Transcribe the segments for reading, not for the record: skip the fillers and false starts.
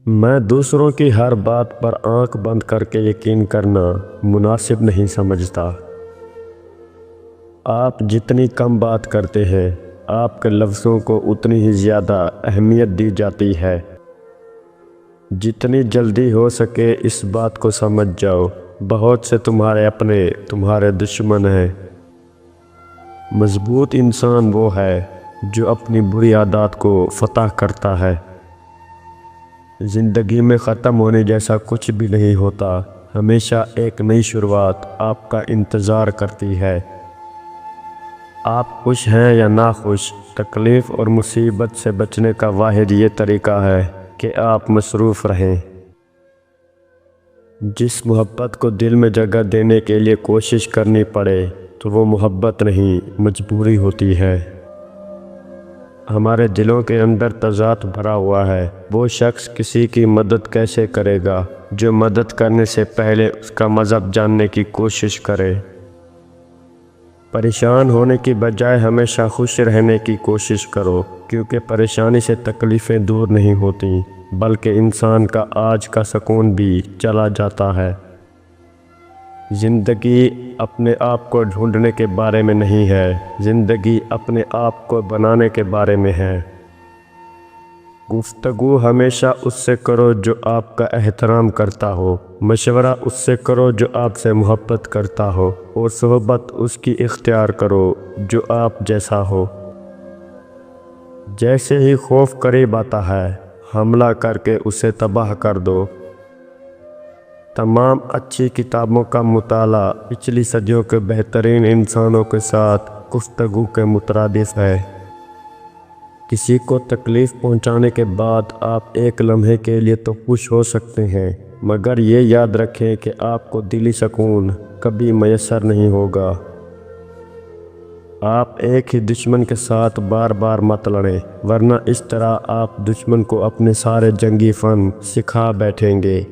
میں دوسروں کی ہر بات پر آنکھ بند کر کے یقین کرنا مناسب نہیں سمجھتا۔ آپ جتنی کم بات کرتے ہیں، آپ کے لفظوں کو اتنی ہی زیادہ اہمیت دی جاتی ہے۔ جتنی جلدی ہو سکے اس بات کو سمجھ جاؤ، بہت سے تمہارے اپنے تمہارے دشمن ہیں۔ مضبوط انسان وہ ہے جو اپنی بری عادات کو فتح کرتا ہے۔ زندگی میں ختم ہونے جیسا کچھ بھی نہیں ہوتا، ہمیشہ ایک نئی شروعات آپ کا انتظار کرتی ہے۔ آپ خوش ہیں یا ناخوش، تکلیف اور مصیبت سے بچنے کا واحد یہ طریقہ ہے کہ آپ مصروف رہیں۔ جس محبت کو دل میں جگہ دینے کے لیے کوشش کرنی پڑے تو وہ محبت نہیں، مجبوری ہوتی ہے۔ ہمارے دلوں کے اندر تضاد بھرا ہوا ہے۔ وہ شخص کسی کی مدد کیسے کرے گا جو مدد کرنے سے پہلے اس کا مذہب جاننے کی کوشش کرے؟ پریشان ہونے کی بجائے ہمیشہ خوش رہنے کی کوشش کرو، کیونکہ پریشانی سے تکلیفیں دور نہیں ہوتیں بلکہ انسان کا آج کا سکون بھی چلا جاتا ہے۔ زندگی اپنے آپ کو ڈھونڈنے کے بارے میں نہیں ہے، زندگی اپنے آپ کو بنانے کے بارے میں ہے۔ گفتگو ہمیشہ اس سے کرو جو آپ کا احترام کرتا ہو، مشورہ اس سے کرو جو آپ سے محبت کرتا ہو، اور صحبت اس کی اختیار کرو جو آپ جیسا ہو۔ جیسے ہی خوف قریب آتا ہے، حملہ کر کے اسے تباہ کر دو۔ تمام اچھی کتابوں کا مطالعہ پچھلی صدیوں کے بہترین انسانوں کے ساتھ گفتگو کے مترادف ہے۔ کسی کو تکلیف پہنچانے کے بعد آپ ایک لمحے کے لیے تو خوش ہو سکتے ہیں، مگر یہ یاد رکھیں کہ آپ کو دلی سکون کبھی میسر نہیں ہوگا۔ آپ ایک ہی دشمن کے ساتھ بار بار مت لڑیں، ورنہ اس طرح آپ دشمن کو اپنے سارے جنگی فن سکھا بیٹھیں گے۔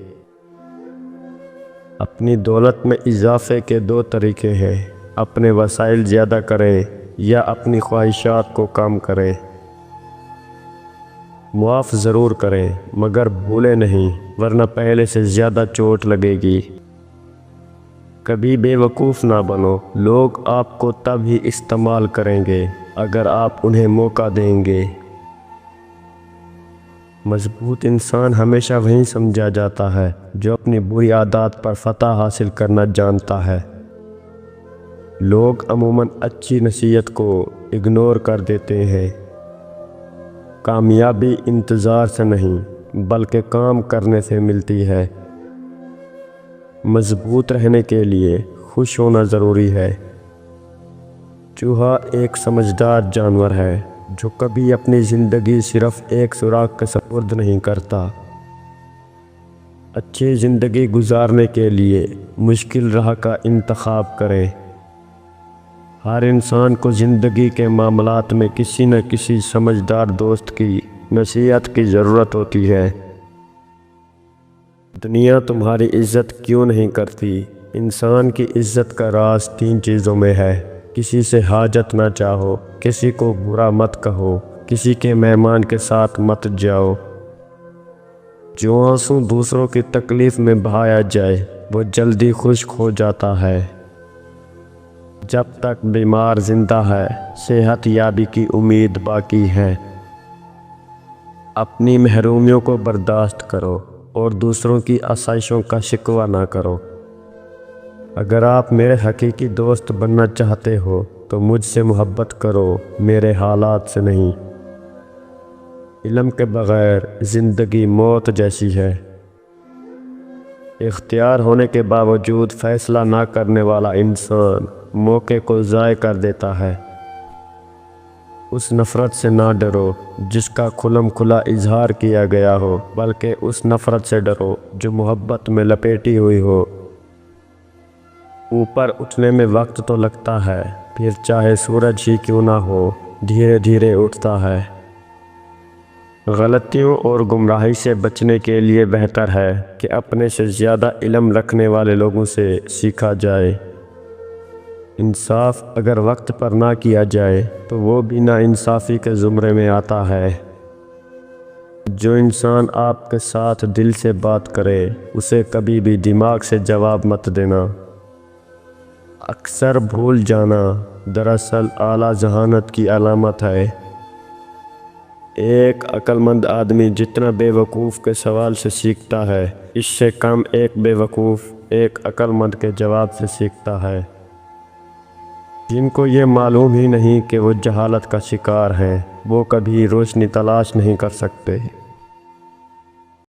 اپنی دولت میں اضافے کے دو طریقے ہیں، اپنے وسائل زیادہ کریں یا اپنی خواہشات کو کم کریں۔ معاف ضرور کریں مگر بھولیں نہیں، ورنہ پہلے سے زیادہ چوٹ لگے گی۔ کبھی بے وقوف نہ بنو، لوگ آپ کو تب ہی استعمال کریں گے اگر آپ انہیں موقع دیں گے۔ مضبوط انسان ہمیشہ وہیں سمجھا جاتا ہے جو اپنی بری عادات پر فتح حاصل کرنا جانتا ہے۔ لوگ عموماً اچھی نصیحت کو اگنور کر دیتے ہیں۔ کامیابی انتظار سے نہیں بلکہ کام کرنے سے ملتی ہے۔ مضبوط رہنے کے لیے خوش ہونا ضروری ہے۔ چوہا ایک سمجھدار جانور ہے جو کبھی اپنی زندگی صرف ایک سوراخ کے سپرد نہیں کرتا۔ اچھی زندگی گزارنے کے لیے مشکل راہ کا انتخاب کریں۔ ہر انسان کو زندگی کے معاملات میں کسی نہ کسی سمجھدار دوست کی نصیحت کی ضرورت ہوتی ہے۔ دنیا تمہاری عزت کیوں نہیں کرتی؟ انسان کی عزت کا راز تین چیزوں میں ہے: کسی سے حاجت نہ چاہو، کسی کو برا مت کہو، کسی کے مہمان کے ساتھ مت جاؤ۔ جو آنسو دوسروں کی تکلیف میں بہایا جائے وہ جلدی خشک ہو جاتا ہے۔ جب تک بیمار زندہ ہے، صحت یابی کی امید باقی ہے۔ اپنی محرومیوں کو برداشت کرو اور دوسروں کی آسائشوں کا شکوہ نہ کرو۔ اگر آپ میرے حقیقی دوست بننا چاہتے ہو تو مجھ سے محبت کرو، میرے حالات سے نہیں۔ علم کے بغیر زندگی موت جیسی ہے۔ اختیار ہونے کے باوجود فیصلہ نہ کرنے والا انسان موقع کو ضائع کر دیتا ہے۔ اس نفرت سے نہ ڈرو جس کا کھلم کھلا اظہار کیا گیا ہو، بلکہ اس نفرت سے ڈرو جو محبت میں لپیٹی ہوئی ہو۔ اوپر اٹھنے میں وقت تو لگتا ہے، پھر چاہے سورج ہی کیوں نہ ہو، دھیرے دھیرے اٹھتا ہے۔ غلطیوں اور گمراہی سے بچنے کے لیے بہتر ہے کہ اپنے سے زیادہ علم رکھنے والے لوگوں سے سیکھا جائے۔ انصاف اگر وقت پر نہ کیا جائے تو وہ بھی نا انصافی کے زمرے میں آتا ہے۔ جو انسان آپ کے ساتھ دل سے بات کرے اسے کبھی بھی دماغ سے جواب مت دینا۔ اکثر بھول جانا دراصل اعلیٰ ذہانت کی علامت ہے۔ ایک عقل مند آدمی جتنا بے وقوف کے سوال سے سیکھتا ہے، اس سے کم ایک بے وقوف ایک عقل مند کے جواب سے سیکھتا ہے۔ جن کو یہ معلوم ہی نہیں کہ وہ جہالت کا شکار ہیں، وہ کبھی روشنی تلاش نہیں کر سکتے۔